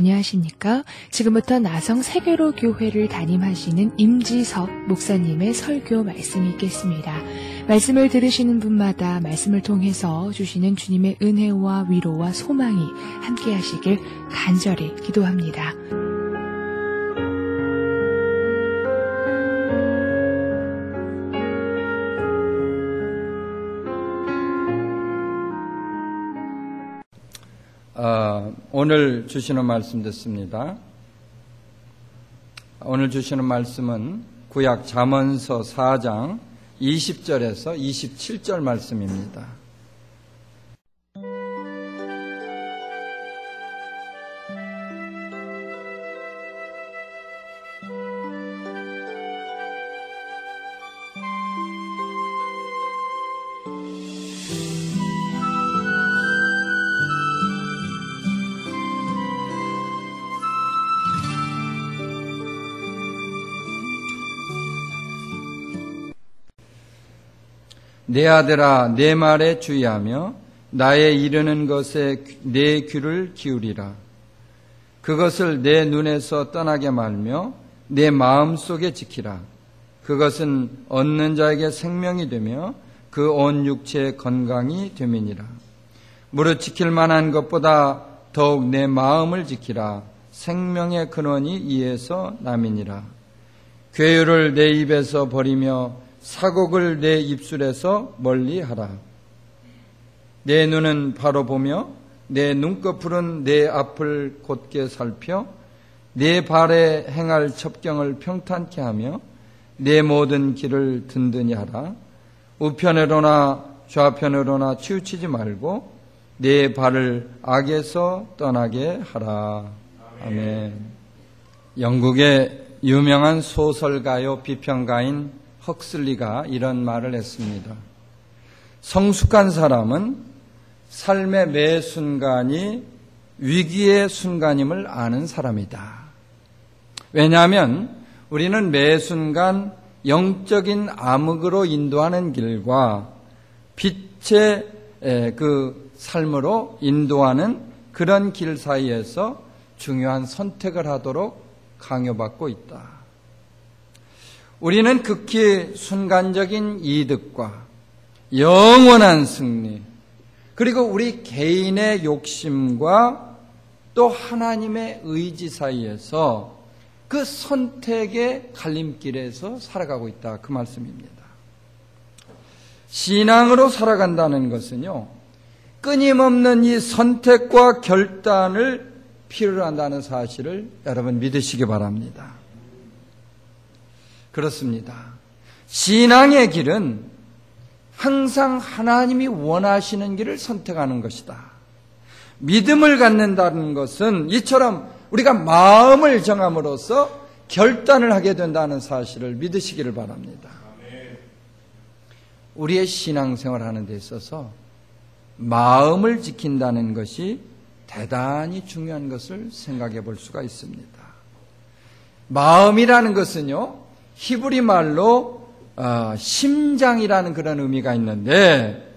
안녕하십니까? 지금부터 나성 세계로 교회를 담임하시는 임지석 목사님의 설교 말씀이 있겠습니다. 말씀을 들으시는 분마다 말씀을 통해서 주시는 주님의 은혜와 위로와 소망이 함께 하시길 간절히 기도합니다. 오늘 주시는 말씀 듣습니다. 오늘 주시는 말씀은 구약 잠언서 4장 20절에서 27절 말씀입니다. 내 아들아, 내 말에 주의하며 나의 이르는 것에 내 귀를 기울이라. 그것을 내 눈에서 떠나게 말며 내 마음속에 지키라. 그것은 얻는 자에게 생명이 되며 그 온 육체의 건강이 됨이니라. 무릇 지킬 만한 것보다 더욱 내 마음을 지키라. 생명의 근원이 이에서 남이니라. 괴유를 내 입에서 버리며 사곡을 내 입술에서 멀리하라. 내 눈은 바로 보며 내 눈꺼풀은 내 앞을 곧게 살펴 내 발에 행할 첩경을 평탄케 하며 내 모든 길을 든든히 하라. 우편으로나 좌편으로나 치우치지 말고 내 발을 악에서 떠나게 하라. 아멘. 영국의 유명한 소설가요 비평가인 헉슬리가 이런 말을 했습니다. 성숙한 사람은 삶의 매 순간이 위기의 순간임을 아는 사람이다. 왜냐하면 우리는 매 순간 영적인 암흑으로 인도하는 길과 빛의 그 삶으로 인도하는 그런 길 사이에서 중요한 선택을 하도록 강요받고 있다. 우리는 극히 순간적인 이득과 영원한 승리, 그리고 우리 개인의 욕심과 또 하나님의 의지 사이에서 그 선택의 갈림길에서 살아가고 있다. 그 말씀입니다. 신앙으로 살아간다는 것은요, 끊임없는 이 선택과 결단을 필요로 한다는 사실을 여러분 믿으시기 바랍니다. 그렇습니다. 신앙의 길은 항상 하나님이 원하시는 길을 선택하는 것이다. 믿음을 갖는다는 것은 이처럼 우리가 마음을 정함으로써 결단을 하게 된다는 사실을 믿으시기를 바랍니다. 우리의 신앙생활을 하는 데 있어서 마음을 지킨다는 것이 대단히 중요한 것을 생각해 볼 수가 있습니다. 마음이라는 것은요, 히브리 말로 심장이라는 그런 의미가 있는데,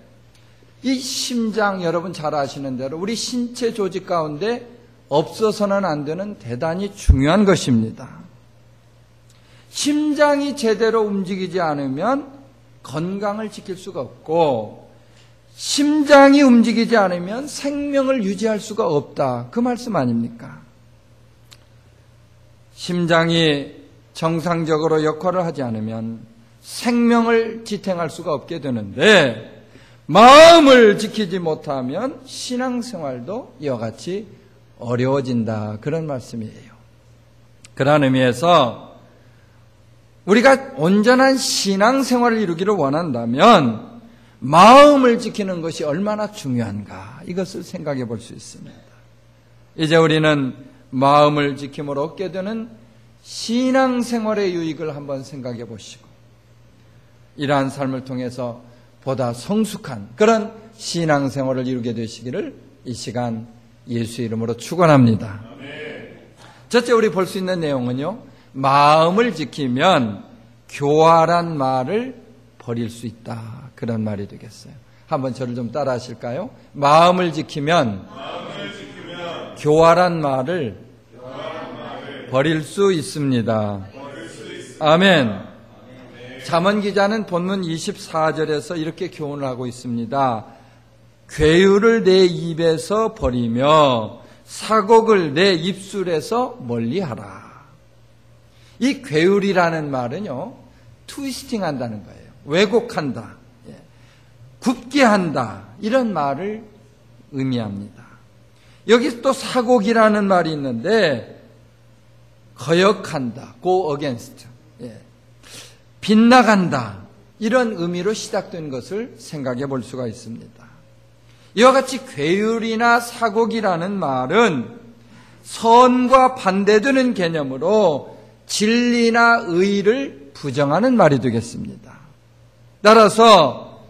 이 심장 여러분 잘 아시는 대로 우리 신체 조직 가운데 없어서는 안 되는 대단히 중요한 것입니다. 심장이 제대로 움직이지 않으면 건강을 지킬 수가 없고, 심장이 움직이지 않으면 생명을 유지할 수가 없다. 그 말씀 아닙니까? 심장이 정상적으로 역할을 하지 않으면 생명을 지탱할 수가 없게 되는데, 마음을 지키지 못하면 신앙생활도 이와 같이 어려워진다. 그런 말씀이에요. 그런 의미에서 우리가 온전한 신앙생활을 이루기를 원한다면 마음을 지키는 것이 얼마나 중요한가, 이것을 생각해 볼 수 있습니다. 이제 우리는 마음을 지킴으로 얻게 되는 신앙생활의 유익을 한번 생각해 보시고, 이러한 삶을 통해서 보다 성숙한 그런 신앙생활을 이루게 되시기를 이 시간 예수 이름으로 축원합니다. 첫째 우리 볼 수 있는 내용은요, 마음을 지키면 교활한 말을 버릴 수 있다. 그런 말이 되겠어요. 한번 저를 좀 따라 하실까요? 마음을 지키면 교활한 말을 버릴 수 있습니다. 아멘. 잠언 기자는 본문 24절에서 이렇게 교훈을 하고 있습니다. 괴유를 내 입에서 버리며 사곡을 내 입술에서 멀리하라. 이 괴율이라는 말은요, 트위스팅 한다는 거예요. 왜곡한다, 굽게 한다, 이런 말을 의미합니다. 여기 또 사곡이라는 말이 있는데 거역한다, go against, 빗나간다, 이런 의미로 시작된 것을 생각해 볼 수가 있습니다. 이와 같이 괴율이나 사곡이라는 말은 선과 반대되는 개념으로 진리나 의를 부정하는 말이 되겠습니다. 따라서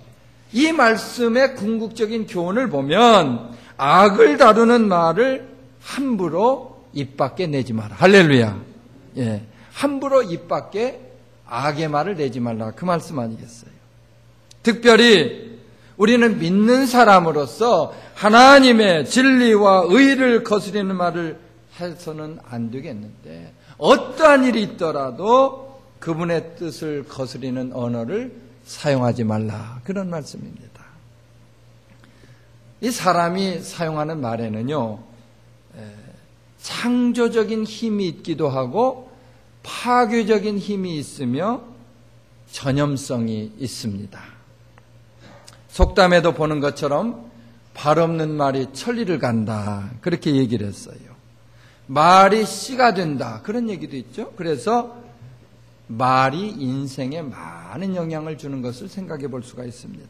이 말씀의 궁극적인 교훈을 보면 악을 다루는 말을 함부로 입 밖에 내지 마라. 할렐루야. 함부로 입 밖에 악의 말을 내지 말라, 그 말씀 아니겠어요? 특별히 우리는 믿는 사람으로서 하나님의 진리와 의를 거스리는 말을 해서는 안 되겠는데, 어떠한 일이 있더라도 그분의 뜻을 거스리는 언어를 사용하지 말라, 그런 말씀입니다. 이 사람이 사용하는 말에는요, 창조적인 힘이 있기도 하고 파괴적인 힘이 있으며 전염성이 있습니다. 속담에도 보는 것처럼 발 없는 말이 천리를 간다, 그렇게 얘기를 했어요. 말이 씨가 된다, 그런 얘기도 있죠. 그래서 말이 인생에 많은 영향을 주는 것을 생각해 볼 수가 있습니다.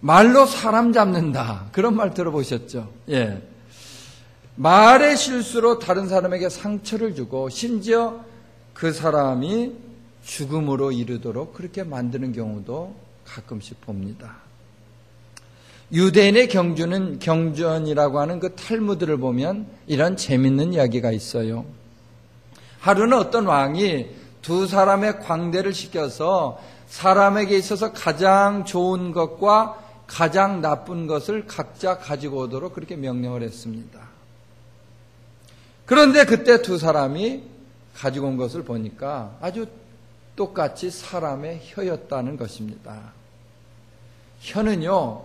말로 사람 잡는다, 그런 말 들어보셨죠? 말의 실수로 다른 사람에게 상처를 주고 심지어 그 사람이 죽음으로 이르도록 그렇게 만드는 경우도 가끔씩 봅니다. 유대인의 경전이라고 하는 그 탈무드를 보면 이런 재밌는 이야기가 있어요. 하루는 어떤 왕이 두 사람의 광대를 시켜서 사람에게 있어서 가장 좋은 것과 가장 나쁜 것을 각자 가지고 오도록 그렇게 명령을 했습니다. 그런데 그때 두 사람이 가지고 온 것을 보니까 아주 똑같이 사람의 혀였다는 것입니다. 혀는요,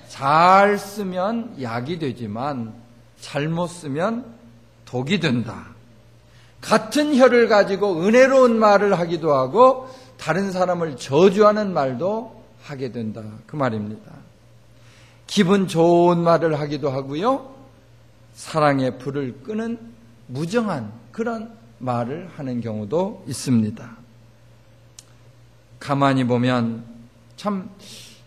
잘 쓰면 약이 되지만 잘못 쓰면 독이 된다. 같은 혀를 가지고 은혜로운 말을 하기도 하고 다른 사람을 저주하는 말도 하게 된다, 그 말입니다. 기분 좋은 말을 하기도 하고요, 사랑의 불을 끄는 무정한 그런 말을 하는 경우도 있습니다. 가만히 보면 참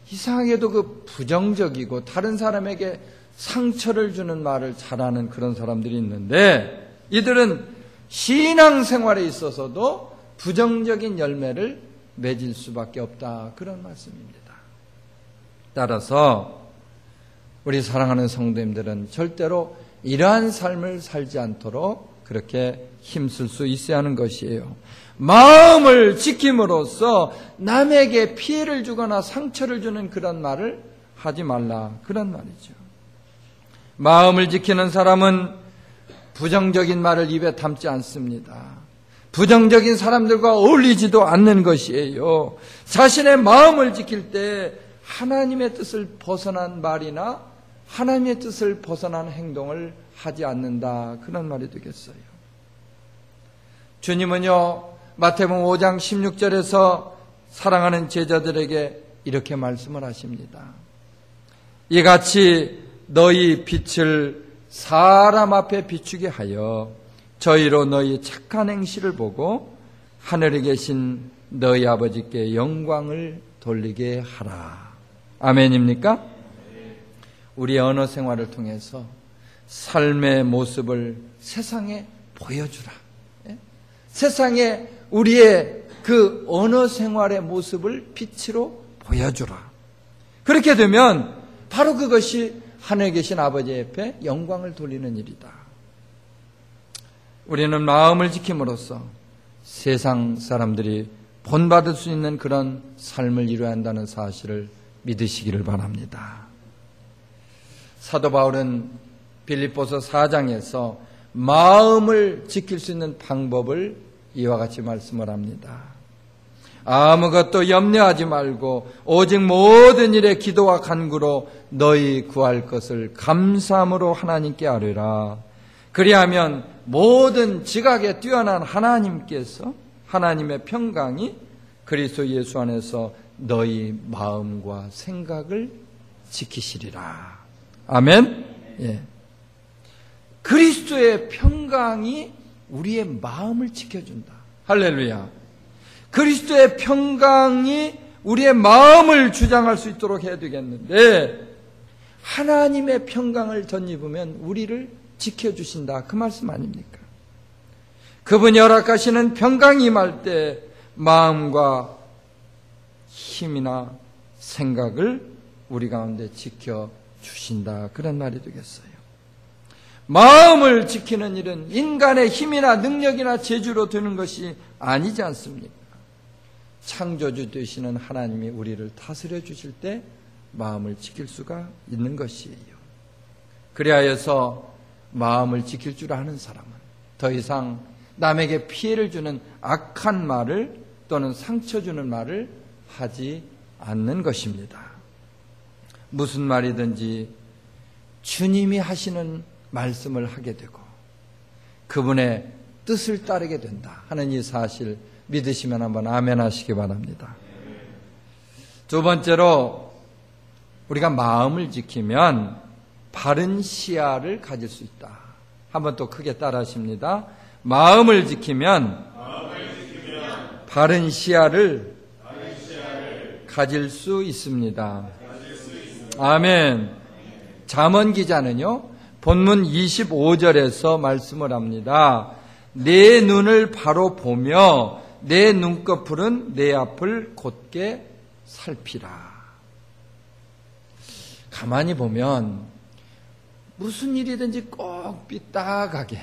이상하게도 그 부정적이고 다른 사람에게 상처를 주는 말을 잘하는 그런 사람들이 있는데, 이들은 신앙생활에 있어서도 부정적인 열매를 맺을 수밖에 없다, 그런 말씀입니다. 따라서 우리 사랑하는 성도님들은 절대로 이러한 삶을 살지 않도록 그렇게 힘쓸 수 있어야 하는 것이에요. 마음을 지킴으로써 남에게 피해를 주거나 상처를 주는 그런 말을 하지 말라, 그런 말이죠. 마음을 지키는 사람은 부정적인 말을 입에 담지 않습니다. 부정적인 사람들과 어울리지도 않는 것이에요. 자신의 마음을 지킬 때 하나님의 뜻을 벗어난 말이나 하나님의 뜻을 벗어난 행동을 하지 않는다, 그런 말이 되겠어요. 주님은요, 마태복음 5장 16절에서 사랑하는 제자들에게 이렇게 말씀을 하십니다. 이같이 너희 빛을 사람 앞에 비추게 하여 저희로 너희 착한 행실을 보고 하늘에 계신 너희 아버지께 영광을 돌리게 하라. 아멘입니까? 우리 언어 생활을 통해서 삶의 모습을 세상에 보여주라. 세상에 우리의 그 언어 생활의 모습을 빛으로 보여주라. 그렇게 되면 바로 그것이 하늘에 계신 아버지 앞에 영광을 돌리는 일이다. 우리는 마음을 지킴으로써 세상 사람들이 본받을 수 있는 그런 삶을 이루어야 한다는 사실을 믿으시기를 바랍니다. 사도 바울은 빌립보서 4장에서 마음을 지킬 수 있는 방법을 이와 같이 말씀을 합니다. 아무것도 염려하지 말고 오직 모든 일에 기도와 간구로 너희 구할 것을 감사함으로 하나님께 아뢰라. 그리하면 모든 지각에 뛰어난 하나님께서 하나님의 평강이 그리스도 예수 안에서 너희 마음과 생각을 지키시리라. 아멘. 예. 그리스도의 평강이 우리의 마음을 지켜준다. 할렐루야. 그리스도의 평강이 우리의 마음을 주장할 수 있도록 해야 되겠는데, 하나님의 평강을 덧입으면 우리를 지켜주신다. 그 말씀 아닙니까? 그분이 허락하시는 평강이 임할 때 마음과 힘이나 생각을 우리 가운데 지켜주신다. 그런 말이 되겠어요. 마음을 지키는 일은 인간의 힘이나 능력이나 재주로 되는 것이 아니지 않습니까? 창조주 되시는 하나님이 우리를 다스려 주실 때 마음을 지킬 수가 있는 것이에요. 그리하여서 마음을 지킬 줄 아는 사람은 더 이상 남에게 피해를 주는 악한 말을 또는 상처 주는 말을 하지 않는 것입니다. 무슨 말이든지 주님이 하시는 말씀을 하게 되고 그분의 뜻을 따르게 된다 하는 이 사실 믿으시면 한번 아멘 하시기 바랍니다. 두 번째로 우리가 마음을 지키면 바른 시야를 가질 수 있다. 한번 또 크게 따라 하십니다. 마음을 지키면 바른 시야를 가질 수 있습니다. 아멘. 잠언 기자는요, 본문 25절에서 말씀을 합니다. 내 눈을 바로 보며 내 눈꺼풀은 내 앞을 곧게 살피라. 가만히 보면 무슨 일이든지 꼭 삐딱하게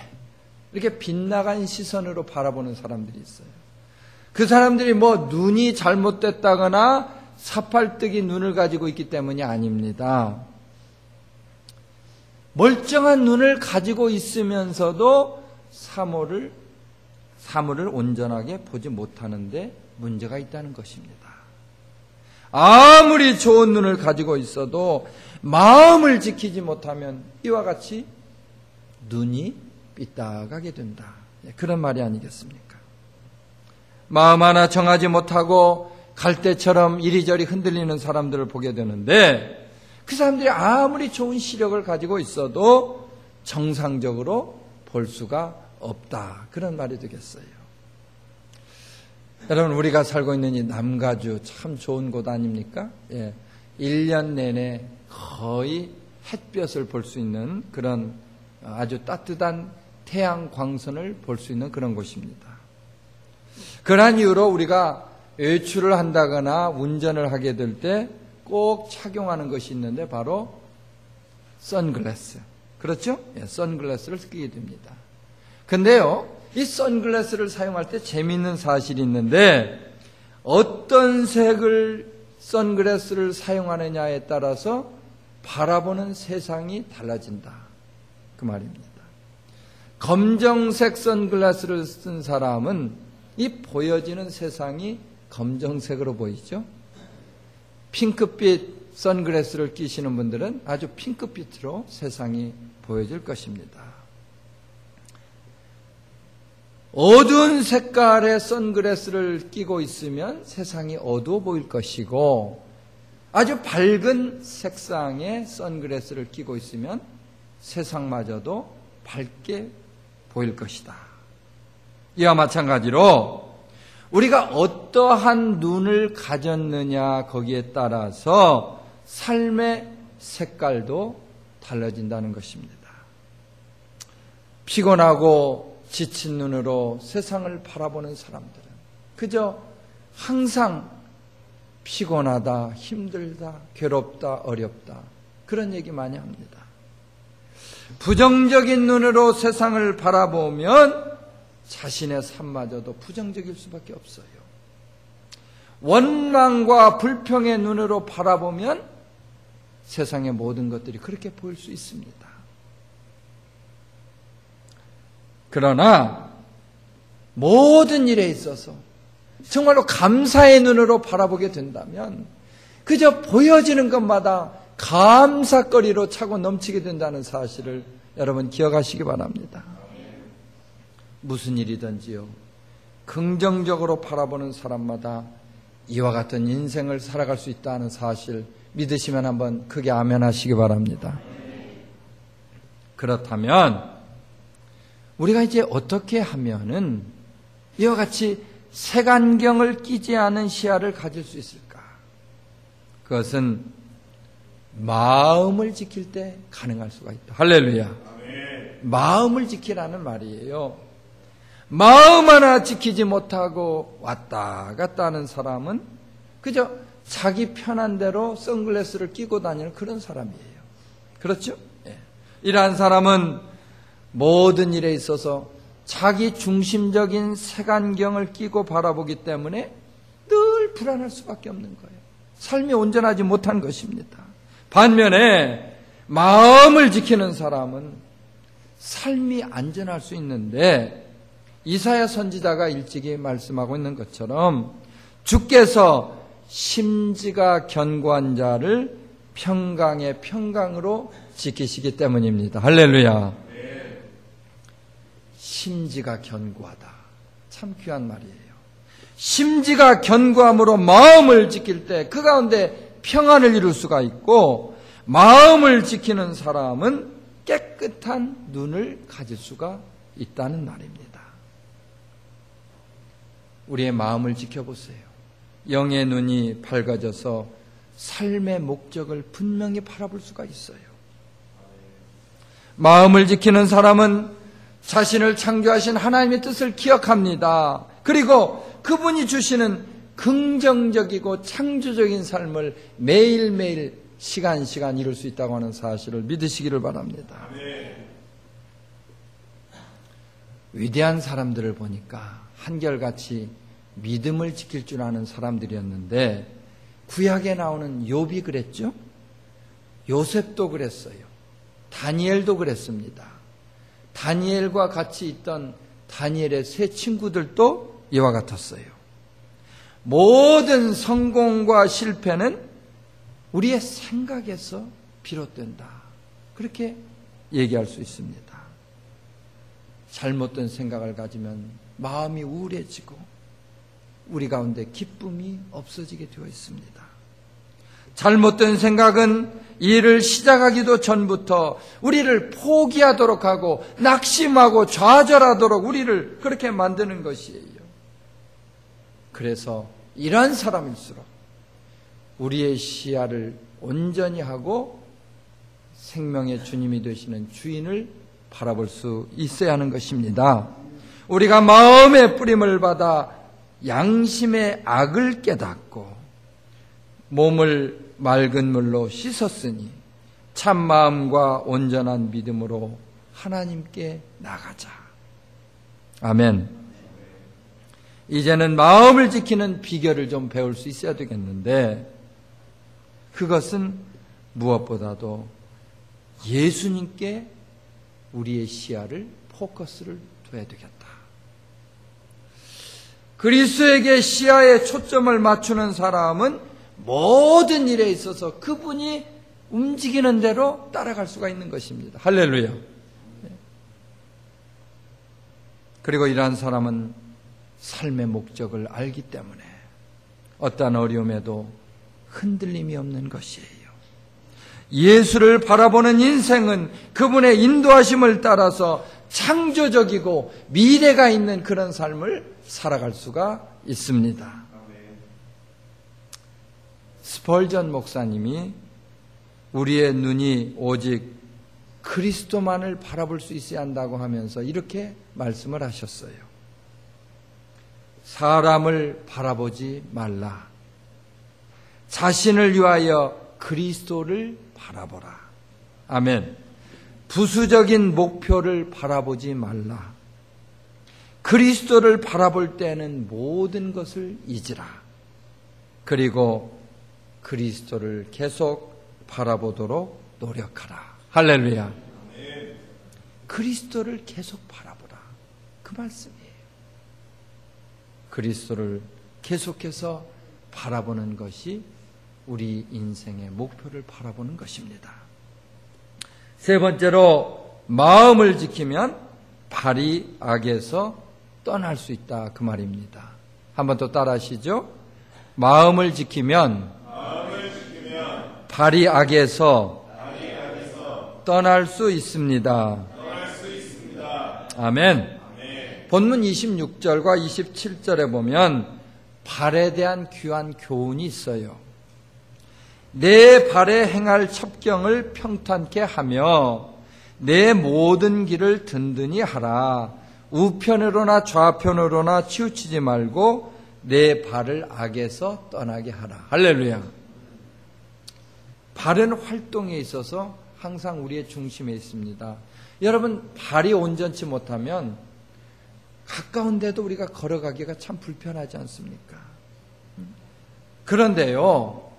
이렇게 빗나간 시선으로 바라보는 사람들이 있어요. 그 사람들이 뭐 눈이 잘못됐다거나 사팔뜨기 눈을 가지고 있기 때문이 아닙니다. 멀쩡한 눈을 가지고 있으면서도 사물을 온전하게 보지 못하는데 문제가 있다는 것입니다. 아무리 좋은 눈을 가지고 있어도 마음을 지키지 못하면 이와 같이 눈이 삐딱하게 된다. 그런 말이 아니겠습니까? 마음 하나 정하지 못하고 갈대처럼 이리저리 흔들리는 사람들을 보게 되는데 그 사람들이 아무리 좋은 시력을 가지고 있어도 정상적으로 볼 수가 없다. 그런 말이 되겠어요. 여러분, 우리가 살고 있는 이 남가주 참 좋은 곳 아닙니까? 예, 1년 내내 거의 햇볕을 볼 수 있는 그런 아주 따뜻한 태양 광선을 볼 수 있는 그런 곳입니다. 그러한 이유로 우리가 외출을 한다거나 운전을 하게 될 때 꼭 착용하는 것이 있는데 바로 선글라스. 그렇죠? 예, 선글라스를 끼게 됩니다. 근데요, 이 선글라스를 사용할 때 재미있는 사실이 있는데 어떤 색을 선글라스를 사용하느냐에 따라서 바라보는 세상이 달라진다. 그 말입니다. 검정색 선글라스를 쓴 사람은 이 보여지는 세상이 검정색으로 보이죠? 핑크빛 선글라스를 끼시는 분들은 아주 핑크빛으로 세상이 보여질 것입니다. 어두운 색깔의 선글라스를 끼고 있으면 세상이 어두워 보일 것이고 아주 밝은 색상의 선글라스를 끼고 있으면 세상마저도 밝게 보일 것이다. 이와 마찬가지로 우리가 어떠한 눈을 가졌느냐 거기에 따라서 삶의 색깔도 달라진다는 것입니다. 피곤하고 지친 눈으로 세상을 바라보는 사람들은 그저 항상 피곤하다, 힘들다, 괴롭다, 어렵다 그런 얘기 많이 합니다. 부정적인 눈으로 세상을 바라보면 자신의 삶마저도 부정적일 수밖에 없어요. 원망과 불평의 눈으로 바라보면 세상의 모든 것들이 그렇게 보일 수 있습니다. 그러나 모든 일에 있어서 정말로 감사의 눈으로 바라보게 된다면 그저 보여지는 것마다 감사거리로 차고 넘치게 된다는 사실을 여러분 기억하시기 바랍니다. 무슨 일이든지요, 긍정적으로 바라보는 사람마다 이와 같은 인생을 살아갈 수 있다는 사실 믿으시면 한번 크게 아멘 하시기 바랍니다. 그렇다면 우리가 이제 어떻게 하면은 이와 같이 색안경을 끼지 않은 시야를 가질 수 있을까? 그것은 마음을 지킬 때 가능할 수가 있다. 할렐루야. 마음을 지키라는 말이에요. 마음 하나 지키지 못하고 왔다 갔다 하는 사람은 그저 자기 편한 대로 선글라스를 끼고 다니는 그런 사람이에요. 그렇죠? 이러한 사람은 모든 일에 있어서 자기 중심적인 색안경을 끼고 바라보기 때문에 늘 불안할 수밖에 없는 거예요. 삶이 온전하지 못한 것입니다. 반면에 마음을 지키는 사람은 삶이 안전할 수 있는데 이사야 선지자가 일찍이 말씀하고 있는 것처럼 주께서 심지가 견고한 자를 평강의 평강으로 지키시기 때문입니다. 할렐루야. 심지가 견고하다. 참 귀한 말이에요. 심지가 견고함으로 마음을 지킬 때 그 가운데 평안을 이룰 수가 있고, 마음을 지키는 사람은 깨끗한 눈을 가질 수가 있다는 말입니다. 우리의 마음을 지켜보세요. 영의 눈이 밝아져서 삶의 목적을 분명히 바라볼 수가 있어요. 마음을 지키는 사람은 자신을 창조하신 하나님의 뜻을 기억합니다. 그리고 그분이 주시는 긍정적이고 창조적인 삶을 매일매일 시간 이룰 수 있다고 하는 사실을 믿으시기를 바랍니다. 위대한 사람들을 보니까 한결같이 믿음을 지킬 줄 아는 사람들이었는데, 구약에 나오는 욥이 그랬죠? 요셉도 그랬어요. 다니엘도 그랬습니다. 다니엘과 같이 있던 다니엘의 세 친구들도 이와 같았어요. 모든 성공과 실패는 우리의 생각에서 비롯된다. 그렇게 얘기할 수 있습니다. 잘못된 생각을 가지면 마음이 우울해지고 우리 가운데 기쁨이 없어지게 되어 있습니다. 잘못된 생각은 일을 시작하기도 전부터 우리를 포기하도록 하고 낙심하고 좌절하도록 우리를 그렇게 만드는 것이에요. 그래서 이러한 사람일수록 우리의 시야를 온전히 하고 생명의 주님이 되시는 주인을 바라볼 수 있어야 하는 것입니다. 우리가 마음의 뿌림을 받아 양심의 악을 깨닫고 몸을 맑은 물로 씻었으니 참마음과 온전한 믿음으로 하나님께 나가자. 아멘. 이제는 마음을 지키는 비결을 좀 배울 수 있어야 되겠는데, 그것은 무엇보다도 예수님께 우리의 시야를, 포커스를 둬야 되겠다. 그리스도에게 시야의 초점을 맞추는 사람은 모든 일에 있어서 그분이 움직이는 대로 따라갈 수가 있는 것입니다. 할렐루야. 그리고 이러한 사람은 삶의 목적을 알기 때문에 어떠한 어려움에도 흔들림이 없는 것이에요. 예수를 바라보는 인생은 그분의 인도하심을 따라서 창조적이고 미래가 있는 그런 삶을 살아갈 수가 있습니다. 스펄전 목사님이 우리의 눈이 오직 그리스도만을 바라볼 수 있어야 한다고 하면서 이렇게 말씀을 하셨어요. 사람을 바라보지 말라. 자신을 위하여 그리스도를 바라보라. 아멘. 부수적인 목표를 바라보지 말라. 그리스도를 바라볼 때는 모든 것을 잊으라. 그리고 그리스도를 계속 바라보도록 노력하라. 할렐루야. 그리스도를 계속 바라보라. 그 말씀이에요. 그리스도를 계속해서 바라보는 것이 우리 인생의 목표를 바라보는 것입니다. 세 번째로 마음을 지키면 발이 악에서 떠날 수 있다 그 말입니다. 한번 더 따라하시죠. 마음을 지키면 발이 악에서 떠날 수 있습니다. 아멘. 본문 26절과 27절에 보면 발에 대한 귀한 교훈이 있어요. 내 발에 행할 첩경을 평탄케 하며 내 모든 길을 든든히 하라. 우편으로나 좌편으로나 치우치지 말고 내 발을 악에서 떠나게 하라. 할렐루야. 발은 활동에 있어서 항상 우리의 중심에 있습니다. 여러분, 발이 온전치 못하면 가까운 데도 우리가 걸어가기가 참 불편하지 않습니까? 그런데요,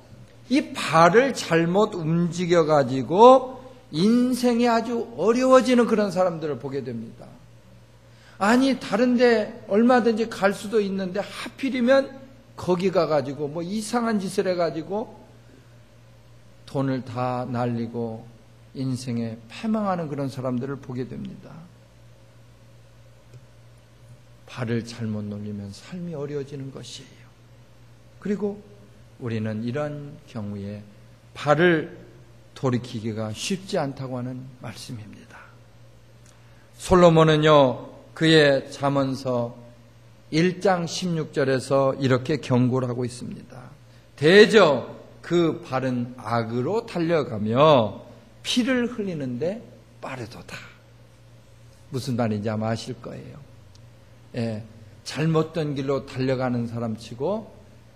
이 발을 잘못 움직여가지고 인생이 아주 어려워지는 그런 사람들을 보게 됩니다. 아니, 다른데 얼마든지 갈 수도 있는데 하필이면 거기 가가지고 뭐 이상한 짓을 해가지고 돈을 다 날리고 인생에 패망하는 그런 사람들을 보게 됩니다. 발을 잘못 놀리면 삶이 어려워지는 것이에요. 그리고 우리는 이런 경우에 발을 돌이키기가 쉽지 않다고 하는 말씀입니다. 솔로몬은요, 그의 잠언서 1장 16절에서 이렇게 경고를 하고 있습니다. 대저 그 발은 악으로 달려가며 피를 흘리는데 빠르도다. 무슨 말인지 아마 아실 거예요. 예, 잘못된 길로 달려가는 사람치고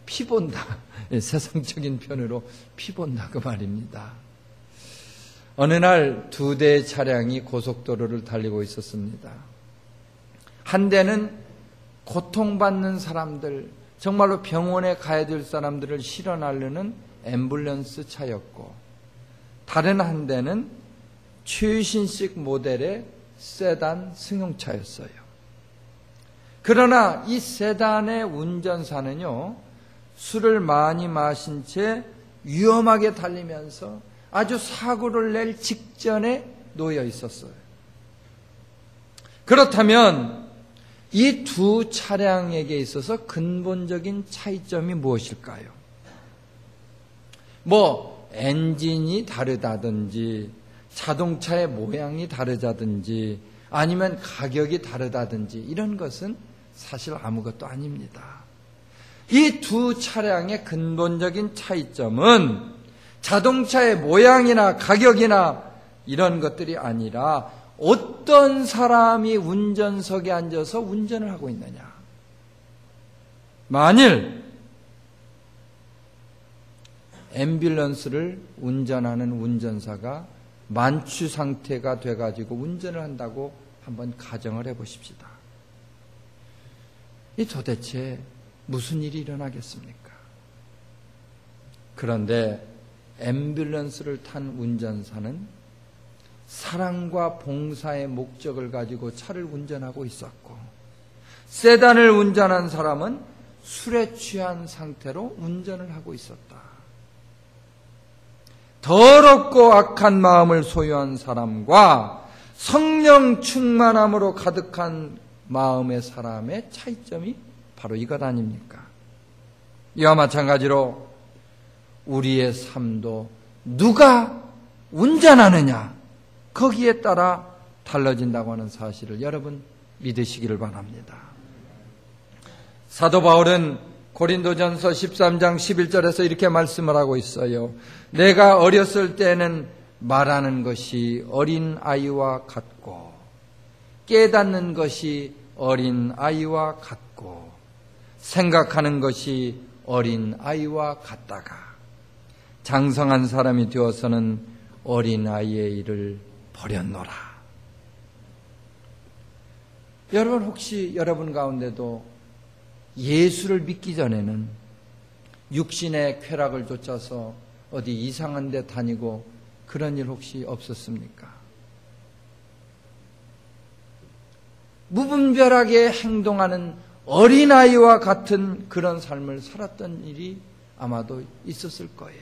피 본다. 예, 세상적인 편으로 피 본다 그 말입니다. 어느 날 2대의 차량이 고속도로를 달리고 있었습니다. 한 대는 고통받는 사람들, 정말로 병원에 가야 될 사람들을 실어 나르는 앰뷸런스 차였고, 다른 한 대는 최신식 모델의 세단 승용차였어요. 그러나 이 세단의 운전사는요, 술을 많이 마신 채 위험하게 달리면서 아주 사고를 낼 직전에 놓여 있었어요. 그렇다면 이 두 차량에게 있어서 근본적인 차이점이 무엇일까요? 뭐 엔진이 다르다든지 자동차의 모양이 다르다든지 아니면 가격이 다르다든지 이런 것은 사실 아무것도 아닙니다. 이 두 차량의 근본적인 차이점은 자동차의 모양이나 가격이나 이런 것들이 아니라 어떤 사람이 운전석에 앉아서 운전을 하고 있느냐. 만일 앰뷸런스를 운전하는 운전사가 만취 상태가 돼가지고 운전을 한다고 한번 가정을 해보십시다. 이 도대체 무슨 일이 일어나겠습니까? 그런데 앰뷸런스를 탄 운전사는 사랑과 봉사의 목적을 가지고 차를 운전하고 있었고, 세단을 운전한 사람은 술에 취한 상태로 운전을 하고 있었다. 더럽고 악한 마음을 소유한 사람과 성령 충만함으로 가득한 마음의 사람의 차이점이 바로 이것 아닙니까? 이와 마찬가지로 우리의 삶도 누가 운전하느냐, 거기에 따라 달라진다고 하는 사실을 여러분 믿으시기를 바랍니다. 사도 바울은 고린도전서 13장 11절에서 이렇게 말씀을 하고 있어요. 내가 어렸을 때는 말하는 것이 어린 아이와 같고 깨닫는 것이 어린 아이와 같고 생각하는 것이 어린 아이와 같다가 장성한 사람이 되어서는 어린 아이의 일을 버렸노라. 여러분, 혹시 여러분 가운데도 예수를 믿기 전에는 육신의 쾌락을 쫓아서 어디 이상한 데 다니고 그런 일 혹시 없었습니까? 무분별하게 행동하는 어린아이와 같은 그런 삶을 살았던 일이 아마도 있었을 거예요.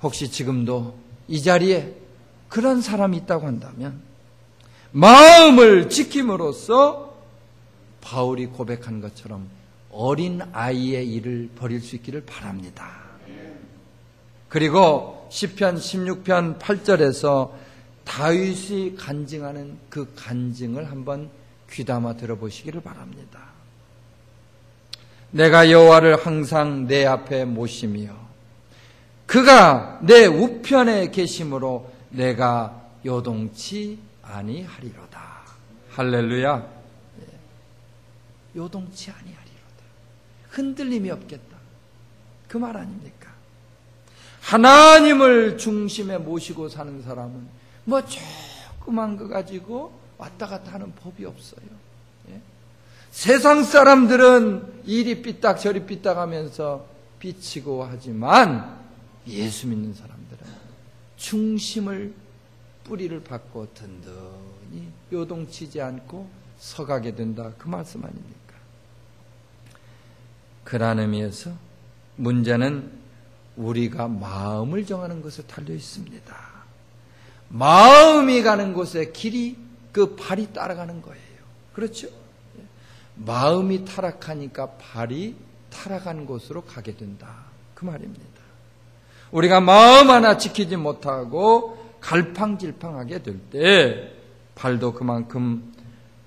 혹시 지금도 이 자리에 그런 사람이 있다고 한다면 마음을 지킴으로써 바울이 고백한 것처럼 어린 아이의 일을 벌일 수 있기를 바랍니다. 그리고 시편 16편 8절에서 다윗이 간증하는 그 간증을 한번 귀담아 들어보시기를 바랍니다. 내가 여호와를 항상 내 앞에 모시며 그가 내 우편에 계심으로 내가 요동치 아니하리로다. 할렐루야. 요동치 아니하리로다. 흔들림이 없겠다. 그 말 아닙니까? 하나님을 중심에 모시고 사는 사람은 뭐 조그만 거 가지고 왔다 갔다 하는 법이 없어요. 예? 세상 사람들은 이리 삐딱 저리 삐딱 하면서 비치고 하지만 예수 믿는 사람들은 중심을 뿌리를 받고 든든히 요동치지 않고 서가게 된다. 그 말씀 아닙니까? 그런 의미에서 문제는 우리가 마음을 정하는 것에 달려 있습니다. 마음이 가는 곳에 길이 그 발이 따라가는 거예요. 그렇죠? 마음이 타락하니까 발이 타락한 곳으로 가게 된다. 그 말입니다. 우리가 마음 하나 지키지 못하고 갈팡질팡하게 될 때 발도 그만큼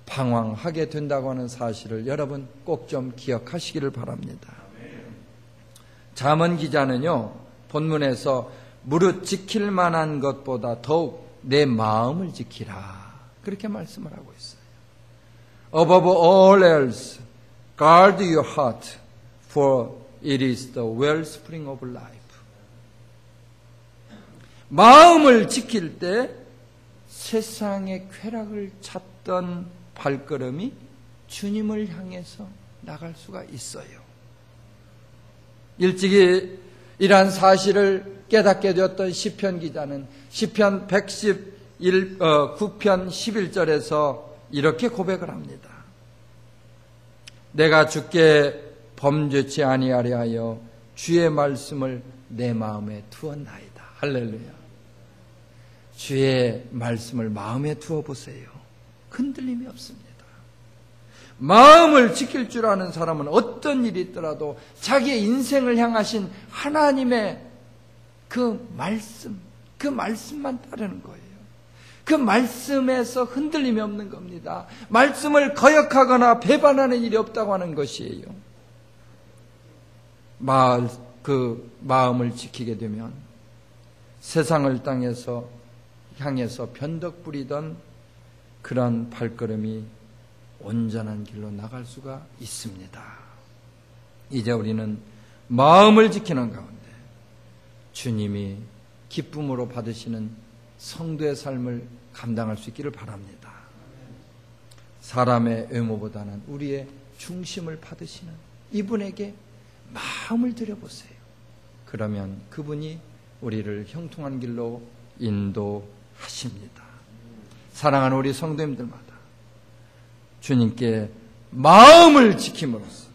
방황하게 된다고 하는 사실을 여러분 꼭 좀 기억하시기를 바랍니다. 잠언 기자는요, 본문에서 무릇 지킬 만한 것보다 더욱 내 마음을 지키라, 그렇게 말씀을 하고 있어요. Above all else, guard your heart, for it is the wellspring of life. 마음을 지킬 때 세상의 쾌락을 찾던 발걸음이 주님을 향해서 나갈 수가 있어요. 일찍이 이러한 사실을 깨닫게 되었던 시편 기자는 시편 119편 11절에서 이렇게 고백을 합니다. 내가 주께 범죄치 아니하려 하여 주의 말씀을 내 마음에 두었나이다. 할렐루야. 주의 말씀을 마음에 두어 보세요. 흔들림이 없습니다. 마음을 지킬 줄 아는 사람은 어떤 일이 있더라도 자기의 인생을 향하신 하나님의 그 말씀만 따르는 거예요. 그 말씀에서 흔들림이 없는 겁니다. 말씀을 거역하거나 배반하는 일이 없다고 하는 것이에요. 그 마음을 지키게 되면 세상을 향해서 변덕 부리던 그런 발걸음이 온전한 길로 나갈 수가 있습니다. 이제 우리는 마음을 지키는 가운데 주님이 기쁨으로 받으시는 성도의 삶을 감당할 수 있기를 바랍니다. 사람의 외모보다는 우리의 중심을 받으시는 이분에게 마음을 들여보세요. 그러면 그분이 우리를 형통한 길로 인도하십니다. 사랑하는 우리 성도님들마다 주님께 마음을 지킴으로써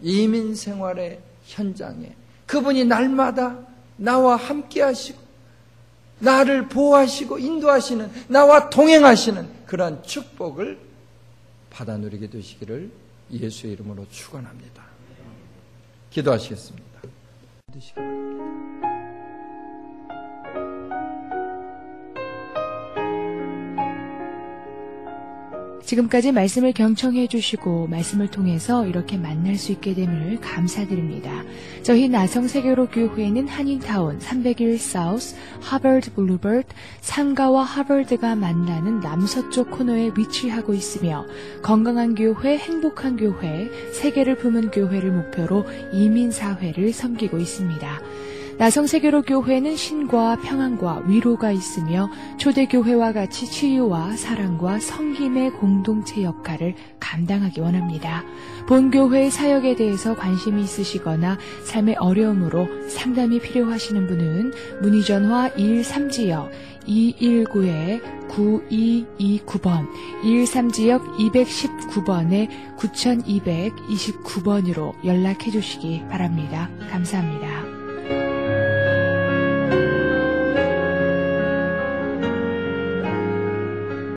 이민 생활의 현장에 그분이 날마다 나와 함께 하시고 나를 보호하시고 인도하시는, 나와 동행하시는 그러한 축복을 받아 누리게 되시기를 예수의 이름으로 축원합니다. 기도하시겠습니다. 지금까지 말씀을 경청해 주시고 말씀을 통해서 이렇게 만날 수 있게 됨을 감사드립니다. 저희 나성세계로교회는 한인타운 301 사우스 하버드 블루버드 상가와 하버드가 만나는 남서쪽 코너에 위치하고 있으며 건강한 교회, 행복한 교회, 세계를 품은 교회를 목표로 이민사회를 섬기고 있습니다. 나성세계로교회는 신과 평안과 위로가 있으며 초대교회와 같이 치유와 사랑과 섬김의 공동체 역할을 감당하기 원합니다. 본교회의 사역에 대해서 관심이 있으시거나 삶의 어려움으로 상담이 필요하시는 분은 문의전화 213지역 219-8200 9229번, 213지역 219번에 9229번으로 연락해 주시기 바랍니다. 감사합니다.